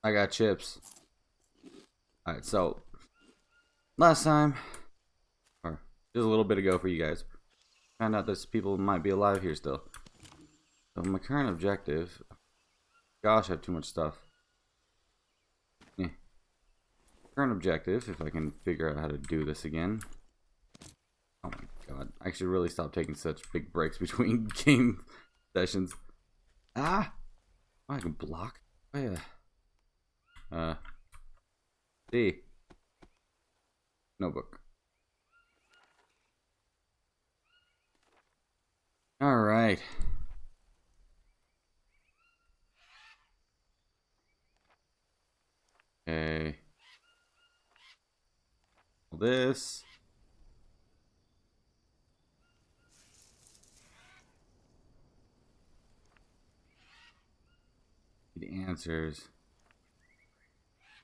I got chips. Alright, so last time, or just a little bit ago for you guys, found out that people might be alive here still. So my current objective, gosh, I have too much stuff. Current objective, if I can figure out how to do this again. Oh my god, I should really stop taking such big breaks between game sessions. Ah! Oh, I can block? Oh yeah. C. Notebook. Alright. Okay. This. The answers.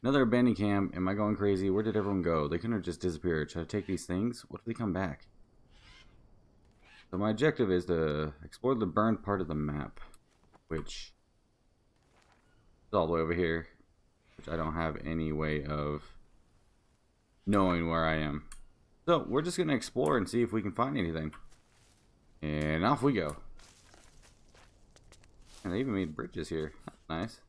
Another abandoned camp. Am I going crazy? Where did everyone go? They couldn't have just disappeared. Should I take these things? What if they come back? So my objective is to explore the burned part of the map, which is all the way over here, which I don't have any way of knowing where I am. So we're just going to explore and see if we can find anything. And off we go. And they even made bridges here. That's nice.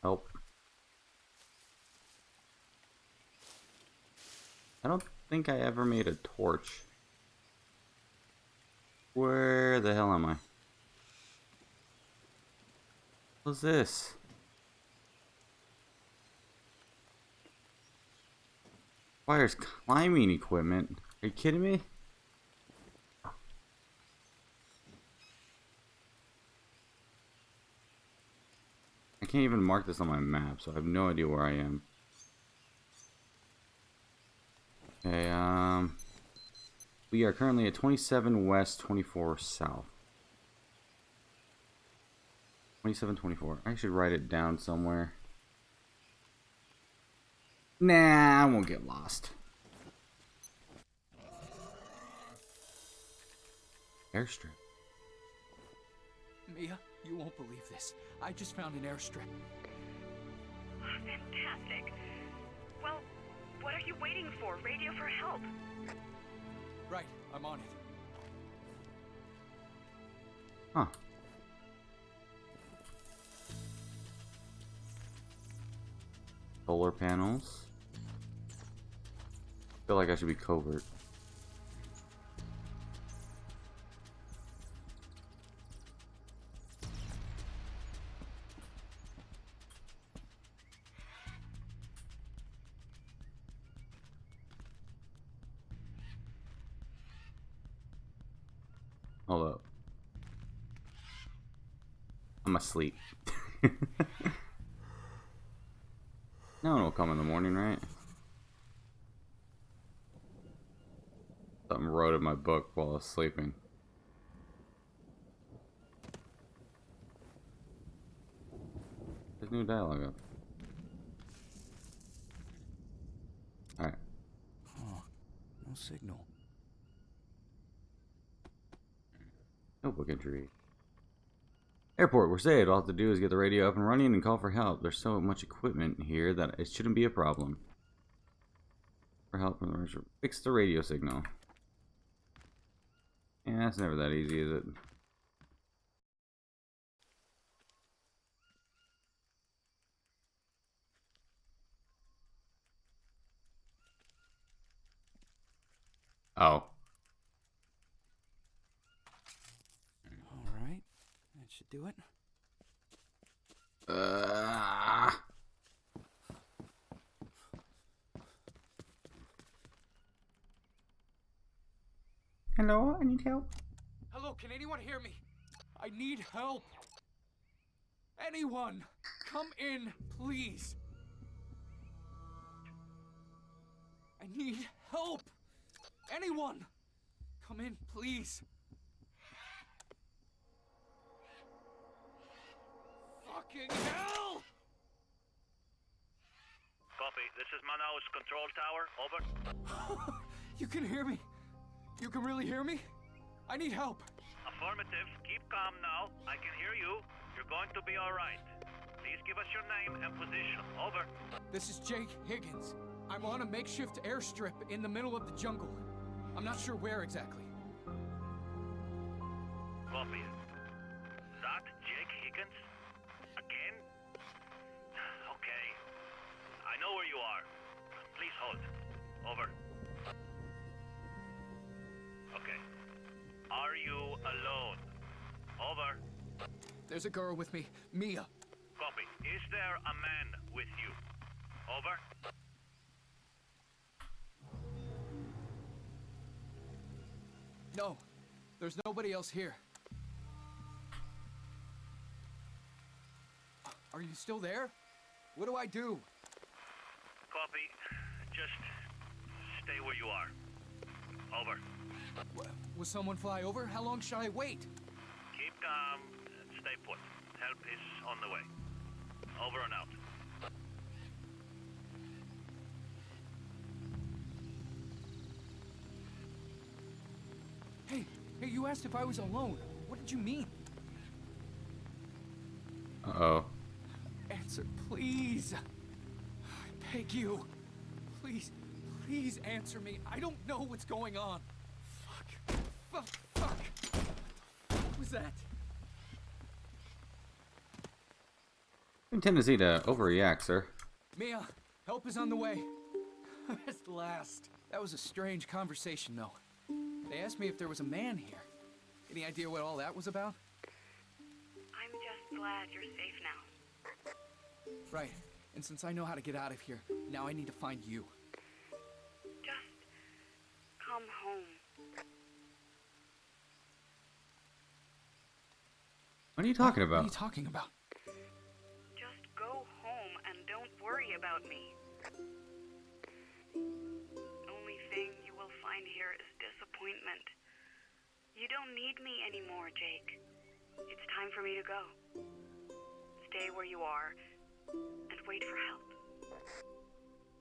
Help. I don't think I ever made a torch. Where the hell am I? What's this? Requires climbing equipment. Are you kidding me? I can't even mark this on my map, so I have no idea where I am. Okay, we are currently at 27 west, 24 south. 27, 24. I should write it down somewhere. Nah, I won't get lost. Airstrip. Mia, you won't believe this. I just found an airstrip. Fantastic. Well, what are you waiting for? Radio for help. Right, I'm on it. Huh. Solar panels. Feel like I should be covert. Hold up. I'm asleep. No one will come in the morning, right? Something wrote in my book while I was sleeping. There's new dialogue up. Alright. Huh. No signal. Notebook entry. Airport, we're saved. All I have to do is get the radio up and running and call for help. There's so much equipment here that it shouldn't be a problem. For help from the radio. Fix the radio signal. Yeah, that's never that easy, is it? Oh. Alright, that should do it. Hello, I need help. Hello, can anyone hear me? I need help. Anyone, come in, please. I need help. Anyone, come in, please. Fucking hell! Copy. This is Manaus Control Tower. Over. You can hear me? You can really hear me? I need help. Affirmative. Keep calm now. I can hear you. You're going to be alright. Please give us your name and position. Over. This is Jake Higgins. I'm on a makeshift airstrip in the middle of the jungle. I'm not sure where exactly. Copy. That Jake Higgins? Again? Okay. I know where you are. Please hold. Over. Okay. Are you alone? Over. There's a girl with me, Mia. Copy. Is there a man with you? Over. No, there's nobody else here. Are you still there? What do I do? Copy. Just stay where you are. Over. Will someone fly over? How long should I wait? Keep calm and stay put. Help is on the way. Over and out. Hey, you asked if I was alone. What did you mean? Uh-oh. Answer, please. I beg you. Please answer me. I don't know what's going on. Fuck. What was that? A tendency to overreact, sir. Mia, help is on the way. At last. That was a strange conversation, though. They asked me if there was a man here. Any idea what all that was about? I'm just glad you're safe now. Right. And since I know how to get out of here, now I need to find you. Just come home. What are you talking What are about? you talking about? Just go home and don't worry about me. Only thing you will find here is disappointment. You don't need me anymore, Jake. It's time for me to go. Stay where you are and wait for help.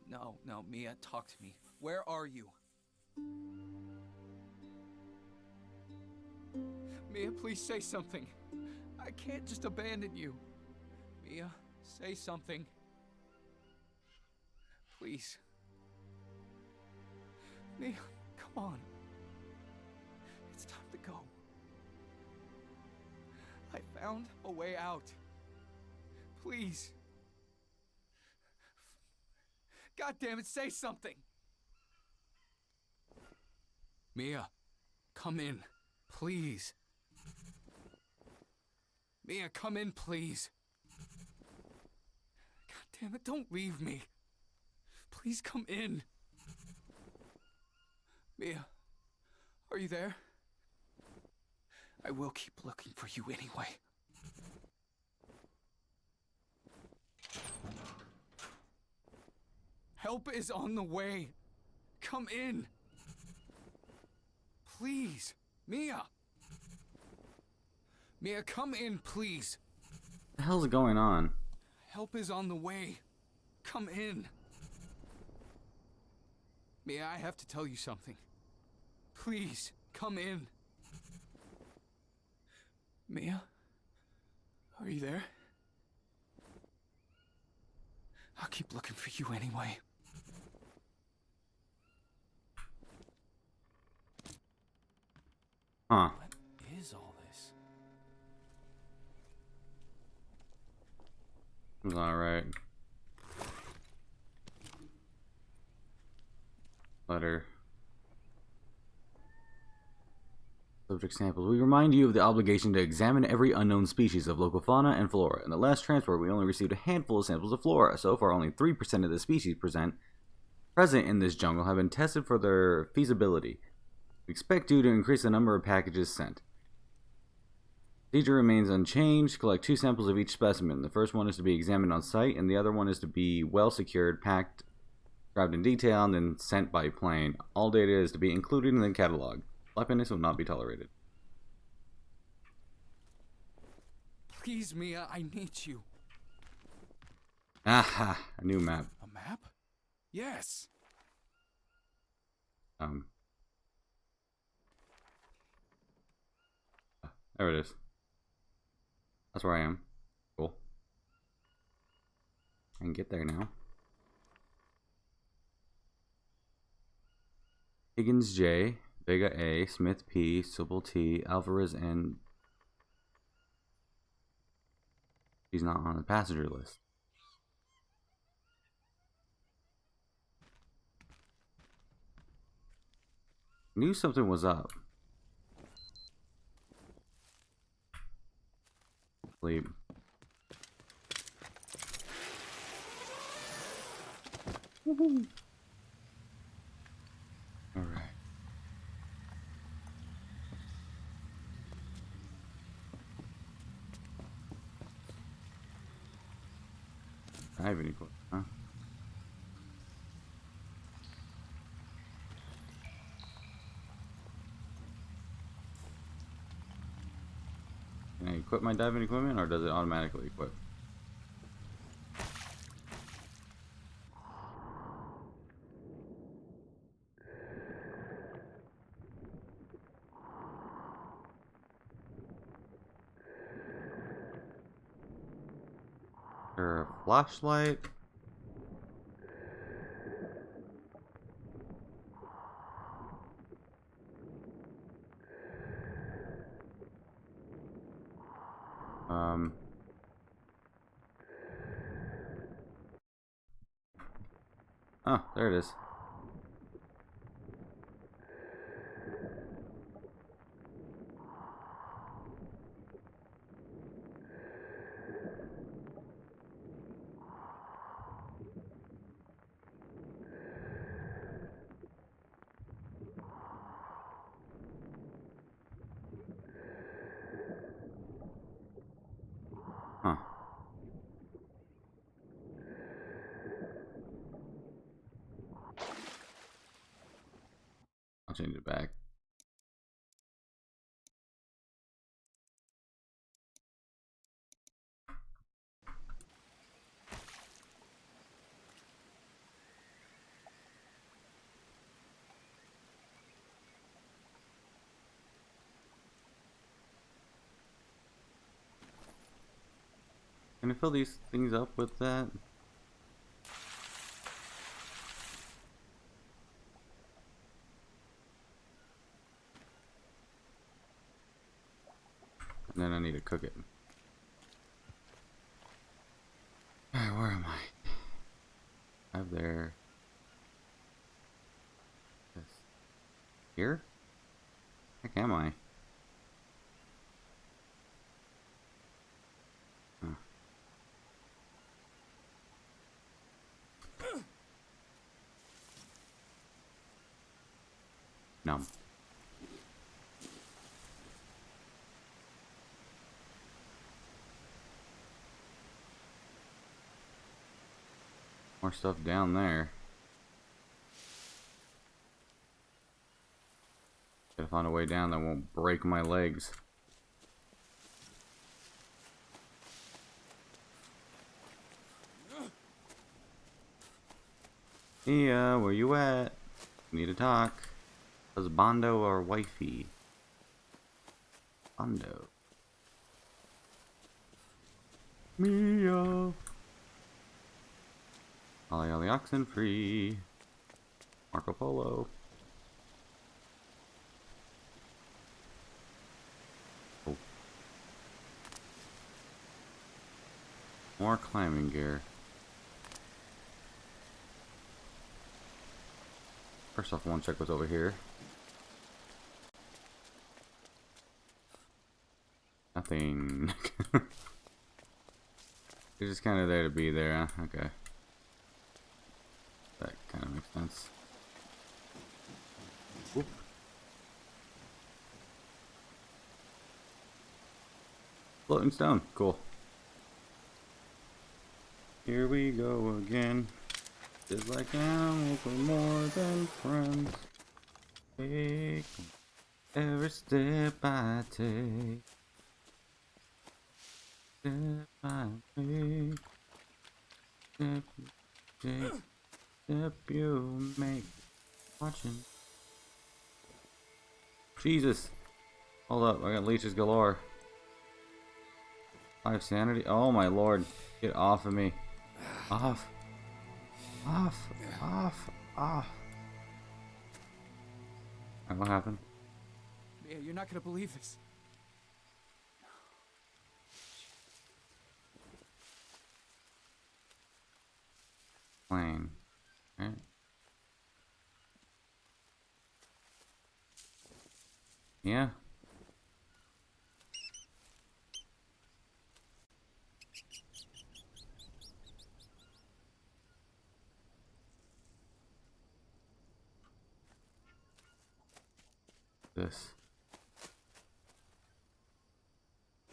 No, Mia, talk to me. Where are you? Mia, please say something. I can't just abandon you. Mia, say something. Please. Mia, come on. It's time to go. I found a way out. Please. God damn it, say something. Mia, come in, please. Mia, come in, please. God damn it, don't leave me. Please come in. Mia, are you there? I will keep looking for you anyway. Help is on the way. Come in. Please, Mia. Mia, come in, please. What the hell's going on? Help is on the way. Come in. Mia, I have to tell you something. Please, come in. Mia? Are you there? I'll keep looking for you anyway. Huh. What is all this? It's alright. Letter. Subject samples. We remind you of the obligation to examine every unknown species of local fauna and flora. In the last transport, we only received a handful of samples of flora. So far, only 3% of the species present in this jungle have been tested for their feasibility. We expect you to increase the number of packages sent. Procedure remains unchanged. Collect 2 samples of each specimen. The first one is to be examined on site, and the other one is to be well secured, packed, described in detail, and then sent by plane. All data is to be included in the catalog. Weaponness will not be tolerated. Please, Mia, I need you. Aha! A new map. A map? Yes. There it is. That's where I am. Cool. I can get there now. Higgins J, Vega A, Smith P, Sybil T, Alvarez N. She's not on the passenger list. Knew something was up. Sleep. Alright. Diving equipment, huh? Can I equip my diving equipment, or does it automatically equip? Or a flashlight? Oh, there it is. Huh. I'll change it back. Can I fill these things up with that? And then I need to cook it. Alright, where am I? Up there. This. Here? Heck am I? Huh. Numb. More stuff down there. Gotta find a way down that won't break my legs. Yeah, where you at? Need to talk. Was Bondo or wifey? Bondo. Mia. Ollie Ollie oxen free. Marco Polo. Oh. More climbing gear. First off, one check was over here. Nothing. You're just kind of there to be there, huh? Okay. That kind of makes sense. Whoop. Floating stone. Cool. Here we go again. Just like animals, we're more than friends. Take every step I take. Step I take. Step you take. Step you make. Watching. Jesus. Hold up, I got leeches galore. 5 sanity. Oh my lord. Get off of me. Off. Off. Off. Off. Alright, what happened? Mia, you're not gonna believe this. Plane. Right? Yeah. This.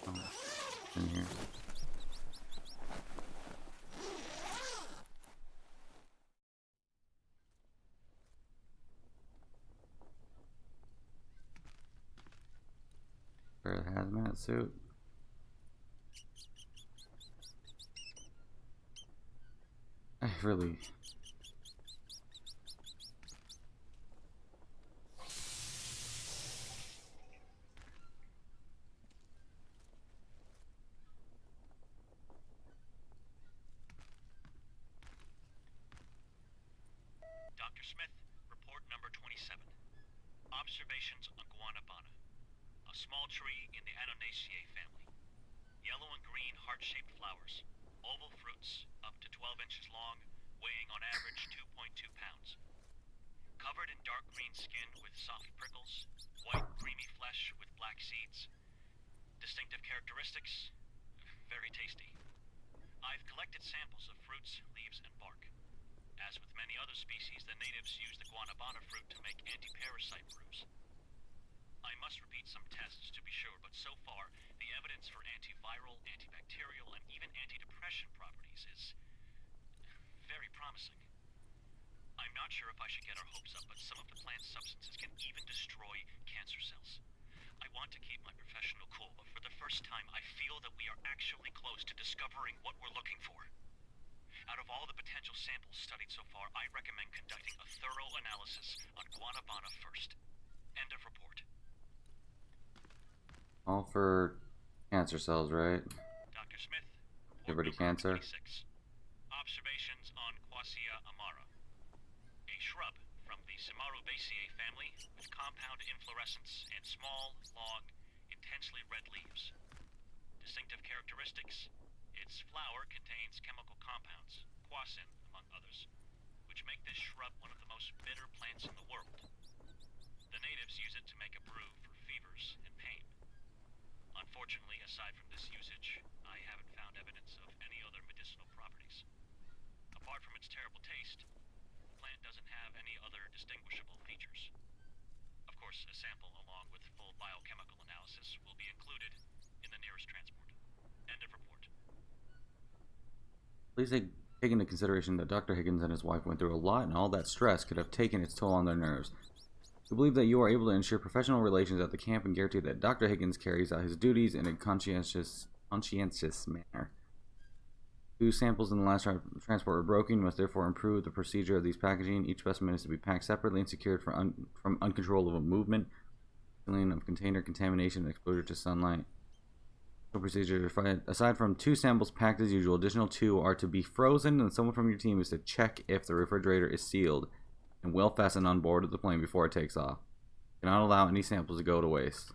Oh, in here. Wear the hazmat suit. I really. Dr. Smith, report number 27. Observations on Guanabana. A small tree in the Anonaceae family. Yellow and green heart-shaped flowers. Oval fruits, up to 12 inches long, weighing on average 2.2 pounds. Covered in dark green skin with soft prickles. White, creamy flesh with black seeds. Distinctive characteristics? Very tasty. I've collected samples of fruits, leaves, and bark. As with many other species, the natives use the guanabana fruit to make anti-parasite brews. I must repeat some tests to be sure, but so far, the evidence for antiviral, antibacterial, and even antidepressant properties is very promising. I'm not sure if I should get our hopes up, but some of the plant's substances can even destroy cancer cells. I want to keep my professional cool, but for the first time, I feel that we are actually close to discovering what we're looking for. Out of all the potential samples studied so far, I recommend conducting a thorough analysis on guanabana first. End of report. All for cancer cells, right? Dr. Smith, Everybody report number cancer. 26. Observations on Quassia amara. A shrub from the Samarubaceae family with compound inflorescence and small, long, intensely red leaves. Distinctive characteristics: its flower contains chemical compounds, quassin among others, which make this shrub one of the most bitter plants in the world. The natives use it to make a brew for fevers and pain. Unfortunately, aside from this usage, I haven't found evidence of any other medicinal properties. Apart from its terrible taste, the plant doesn't have any other distinguishable features. Of course, a sample along with full biochemical analysis will be included in the nearest transport. End of report. Please take into consideration that Dr. Higgins and his wife went through a lot, and all that stress could have taken its toll on their nerves. We believe that you are able to ensure professional relations at the camp and guarantee that Dr. Higgins carries out his duties in a conscientious manner. 2 samples in the last transport were broken. You must therefore improve the procedure of these packaging. Each specimen is to be packed separately and secured from uncontrollable movement, filling of container contamination, and exposure to sunlight. Procedure: aside from 2 samples packed as usual, additional 2 are to be frozen, and someone from your team is to check if the refrigerator is sealed and well fastened on board of the plane before it takes off. Cannot allow any samples to go to waste.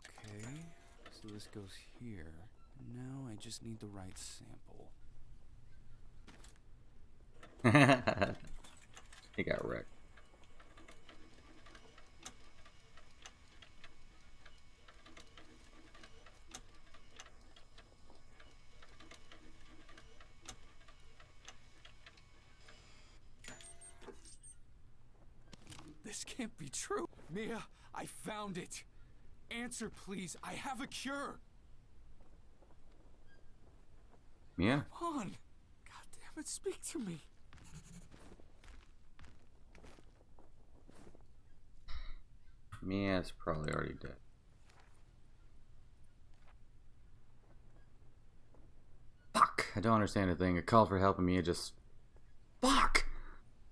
Okay, so this goes here. Now I just need the right sample. He got wrecked. This can't be true. Mia, I found it. Answer, please. I have a cure. Yeah. Come on. God damn it, speak to me. Mia's probably already dead. Fuck! I don't understand a thing. A call for help and Mia just... Fuck!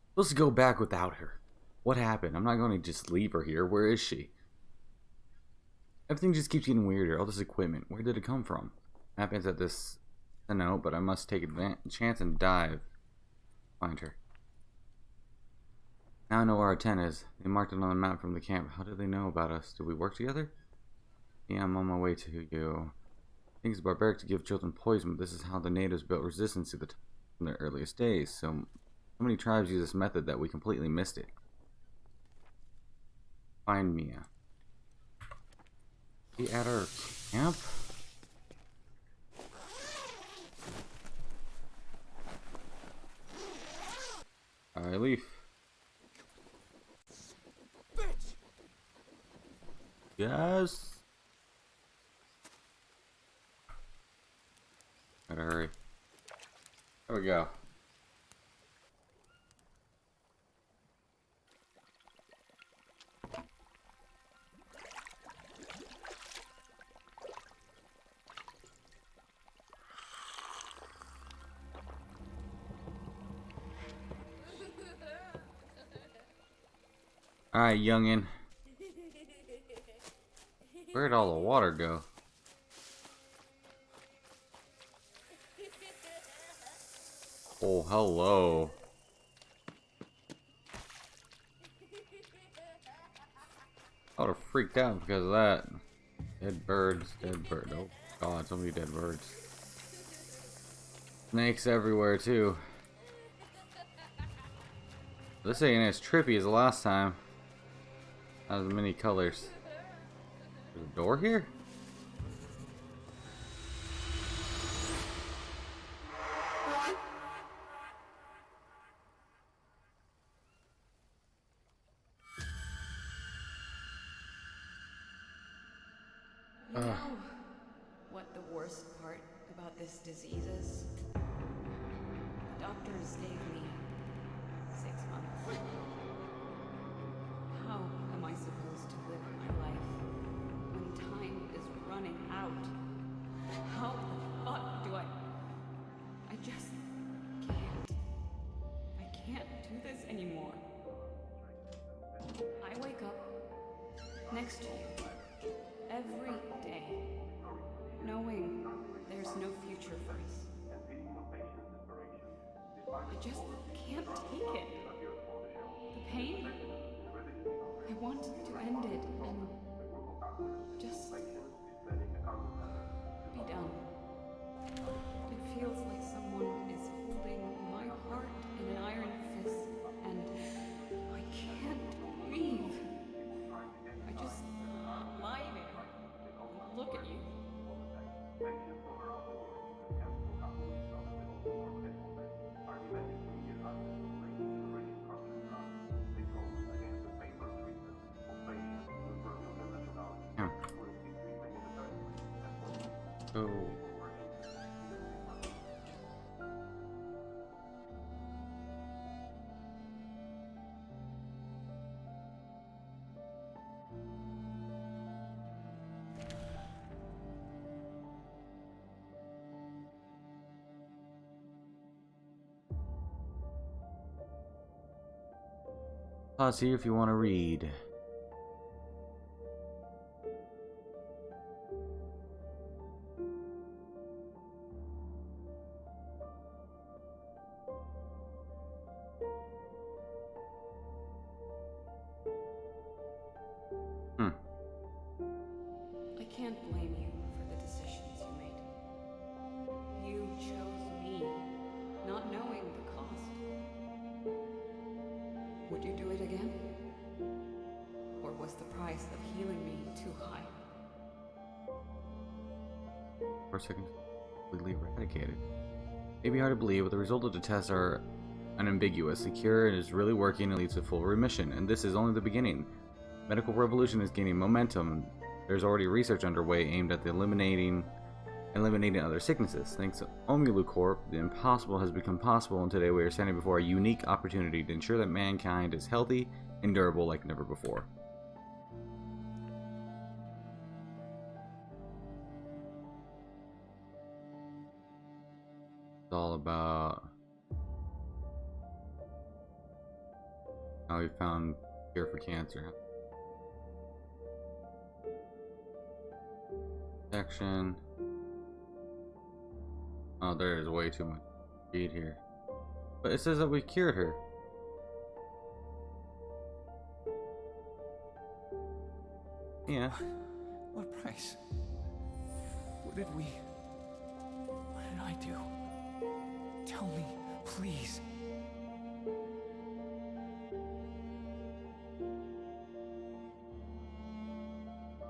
Supposed to go back without her. What happened? I'm not going to just leave her here. Where is she? Everything just keeps getting weirder. All this equipment. Where did it come from? Happens at this... I know, but I must take a chance and dive. Find her. Now I know where our tent is. They marked it on the map from the camp. How did they know about us? Did we work together? Yeah, I'm on my way to you. I think it's barbaric to give children poison, but this is how the natives built resistance to the in their earliest days. So many tribes use this method that we completely missed it. Find Mia. Be at our camp? I leave. Bitch! Yes. Gotta hurry. There we go. Alright, youngin. Where'd all the water go? Oh, hello. I would have freaked out because of that. Dead birds, dead bird. Oh god, so many dead birds. Snakes everywhere too. This ain't as trippy as the last time. Not as many colors. There's a door here? You know what the worst part about this disease is? The doctors gave me 6 months. How am I supposed to live my life when time is running out? How the fuck do I just can't. I can't do this anymore. I wake up next to you every day, knowing there's no future for us. I just can't take it. The pain. I want to end it and just be done. It feels like someone is holding my heart in an iron fist, and I can't breathe. I just lie there and look at you. Oh. Pause here if you want to read. I can't blame you for the decisions you made. You chose me, not knowing the cost. Would you do it again? Or was the price of healing me too high? For a second, completely eradicated. Maybe hard to believe, but the result of the tests are unambiguous. The cure is really working and leads to full remission, and this is only the beginning. Medical revolution is gaining momentum. There's already research underway aimed at eliminating other sicknesses. Thanks to Omulu Corp, the impossible has become possible, and today we are standing before a unique opportunity to ensure that mankind is healthy and durable like never before. It's all about how he found cure for cancer. Section. Oh, there is way too much read here. But it says that we cured her. Yeah. What price? What did I do? Tell me, please.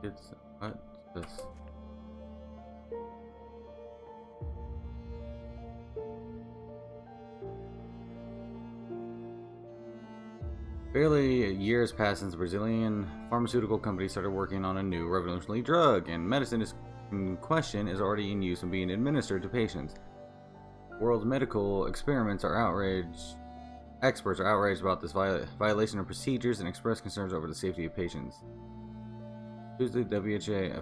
It's what this? Barely years passed since the Brazilian pharmaceutical company started working on a new revolutionary drug, and medicine in question is already in use and being administered to patients. World's medical experiments are outraged. Experts are outraged about this violation of procedures and express concerns over the safety of patients. Tuesday, the WHO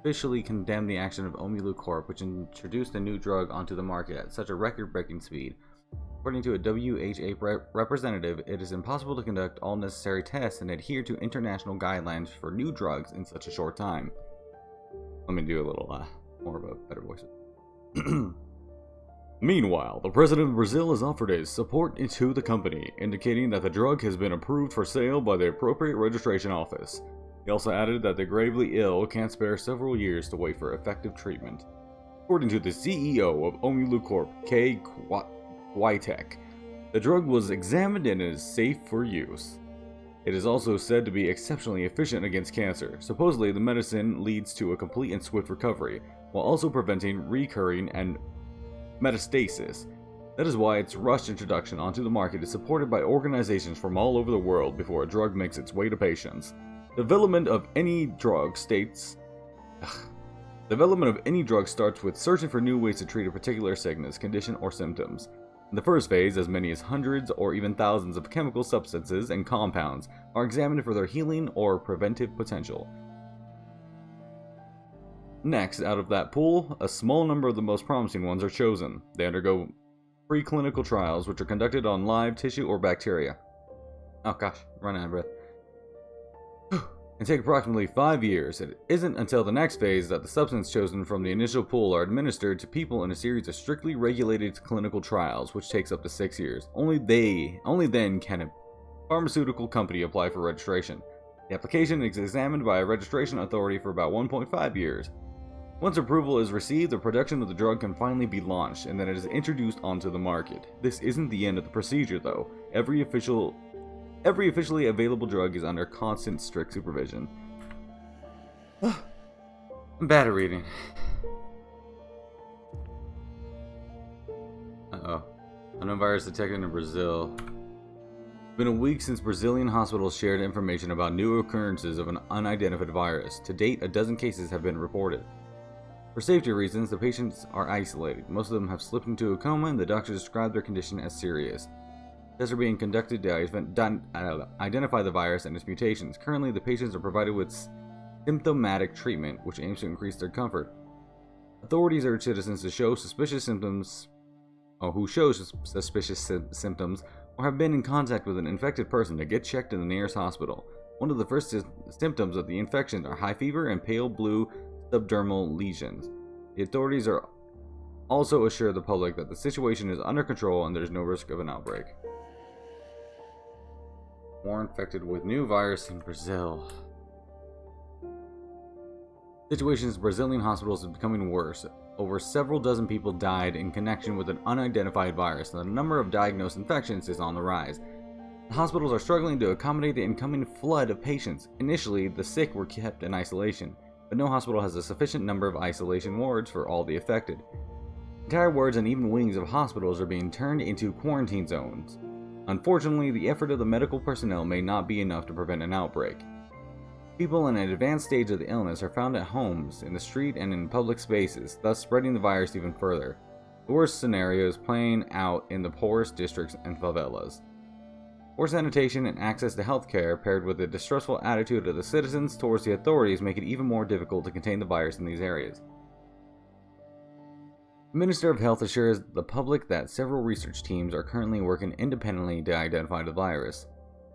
officially condemned the action of Omulu Corp, which introduced a new drug onto the market at such a record-breaking speed. According to a WHO representative, it is impossible to conduct all necessary tests and adhere to international guidelines for new drugs in such a short time. Let me do a little more of a better voice. Meanwhile, the president of Brazil has offered his support to the company, indicating that the drug has been approved for sale by the appropriate registration office. He also added that the gravely ill can't spare several years to wait for effective treatment. According to the CEO of Omulu Corp, K. Witek, the drug was examined and is safe for use. It is also said to be exceptionally efficient against cancer. Supposedly, the medicine leads to a complete and swift recovery, while also preventing recurring and metastasis. That is why its rushed introduction onto the market is supported by organizations from all over the world before a drug makes its way to patients. Development of any drug starts with searching for new ways to treat a particular sickness, condition, or symptoms. In the first phase, as many as hundreds or even thousands of chemical substances and compounds are examined for their healing or preventive potential. Next, out of that pool, a small number of the most promising ones are chosen. They undergo preclinical trials, which are conducted on live tissue or bacteria. Oh gosh, running out of breath. And take approximately 5 years. It isn't until the next phase that the substance chosen from the initial pool are administered to people in a series of strictly regulated clinical trials, which takes up to 6 years. Only then can a pharmaceutical company apply for registration. The application is examined by a registration authority for about 1.5 years. Once approval is received, the production of the drug can finally be launched, and then it is introduced onto the market. This isn't the end of the procedure, though. Every officially available drug is under constant, strict supervision. I'm bad at reading. Uh-oh. Unknown virus detected in Brazil. It's been a week since Brazilian hospitals shared information about new occurrences of an unidentified virus. To date, a dozen cases have been reported. For safety reasons, the patients are isolated. Most of them have slipped into a coma, and the doctors describe their condition as serious. Tests are being conducted to identify the virus and its mutations. Currently, the patients are provided with symptomatic treatment, which aims to increase their comfort. Authorities urge citizens to show suspicious symptoms, or have been in contact with an infected person to get checked in the nearest hospital. One of the first symptoms of the infection are high fever and pale blue subdermal lesions. The authorities are also assure the public that the situation is under control and there is no risk of an outbreak. More infected with new virus in Brazil. Situations in Brazilian hospitals is becoming worse. Over several dozen people died in connection with an unidentified virus, and the number of diagnosed infections is on the rise. The hospitals are struggling to accommodate the incoming flood of patients. Initially, the sick were kept in isolation, but no hospital has a sufficient number of isolation wards for all the affected. Entire wards and even wings of hospitals are being turned into quarantine zones. Unfortunately, the effort of the medical personnel may not be enough to prevent an outbreak. People in an advanced stage of the illness are found at homes, in the street, and in public spaces, thus spreading the virus even further. The worst scenario is playing out in the poorest districts and favelas. Poor sanitation and access to health care, paired with the distrustful attitude of the citizens towards the authorities, make it even more difficult to contain the virus in these areas. The Minister of Health assures the public that several research teams are currently working independently to identify the virus.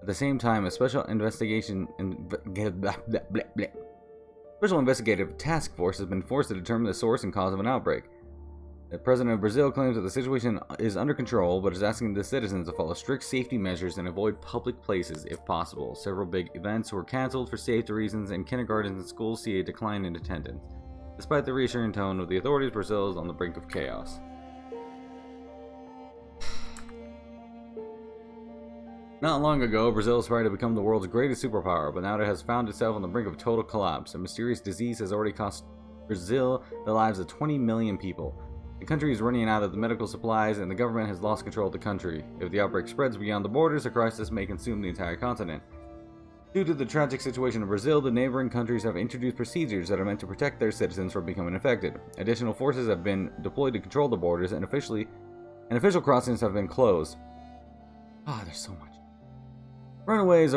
At the same time, a special investigative task force has been forced to determine the source and cause of an outbreak. The President of Brazil claims that the situation is under control, but is asking the citizens to follow strict safety measures and avoid public places if possible. Several big events were cancelled for safety reasons, and kindergartens and schools see a decline in attendance. Despite the reassuring tone of the authorities, Brazil is on the brink of chaos. Not long ago, Brazil aspired to become the world's greatest superpower, but now it has found itself on the brink of total collapse. A mysterious disease has already cost Brazil the lives of 20 million people. The country is running out of the medical supplies, and the government has lost control of the country. If the outbreak spreads beyond the borders, the crisis may consume the entire continent. Due to the tragic situation in Brazil, the neighboring countries have introduced procedures that are meant to protect their citizens from becoming infected. Additional forces have been deployed to control the borders, and official crossings have been closed. There's so much. Runaways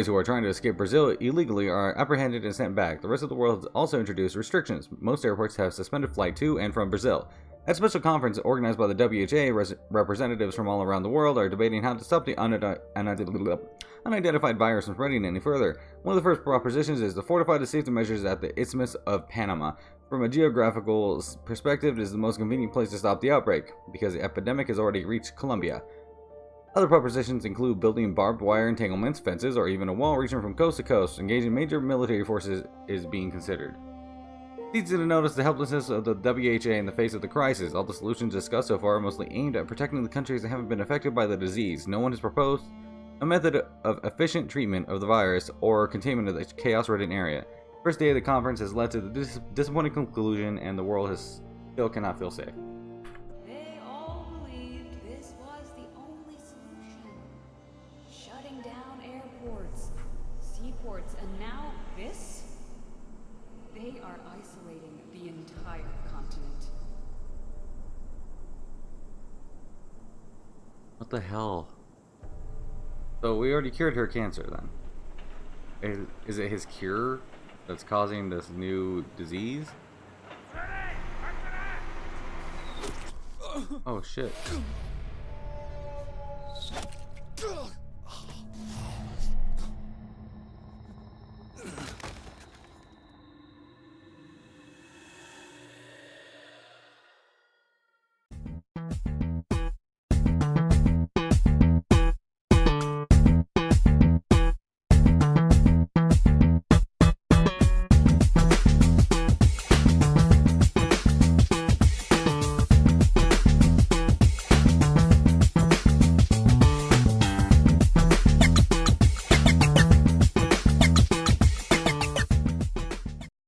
who are trying to escape Brazil illegally are apprehended and sent back. The rest of the world has also introduced restrictions. Most airports have suspended flight to and from Brazil. At a special conference organized by the WHO, representatives from all around the world are debating how to stop the unidentified virus from spreading any further. One of the first propositions is to fortify the safety measures at the Isthmus of Panama. From a geographical perspective, it is the most convenient place to stop the outbreak, because the epidemic has already reached Colombia. Other propositions include building barbed wire entanglements, fences, or even a wall reaching from coast to coast. Engaging major military forces is being considered. It's easy to notice the helplessness of the WHO in the face of the crisis. All the solutions discussed so far are mostly aimed at protecting the countries that haven't been affected by the disease. No one has proposed a method of efficient treatment of the virus or containment of the chaos-ridden area. The first day of the conference has led to the disappointing conclusion, and the world still cannot feel safe. They all believed this was the only solution. Shutting down airports, seaports, and now this? They are isolating the entire continent. What the hell? So we already cured her cancer then. Is it his cure that's causing this new disease? Oh shit.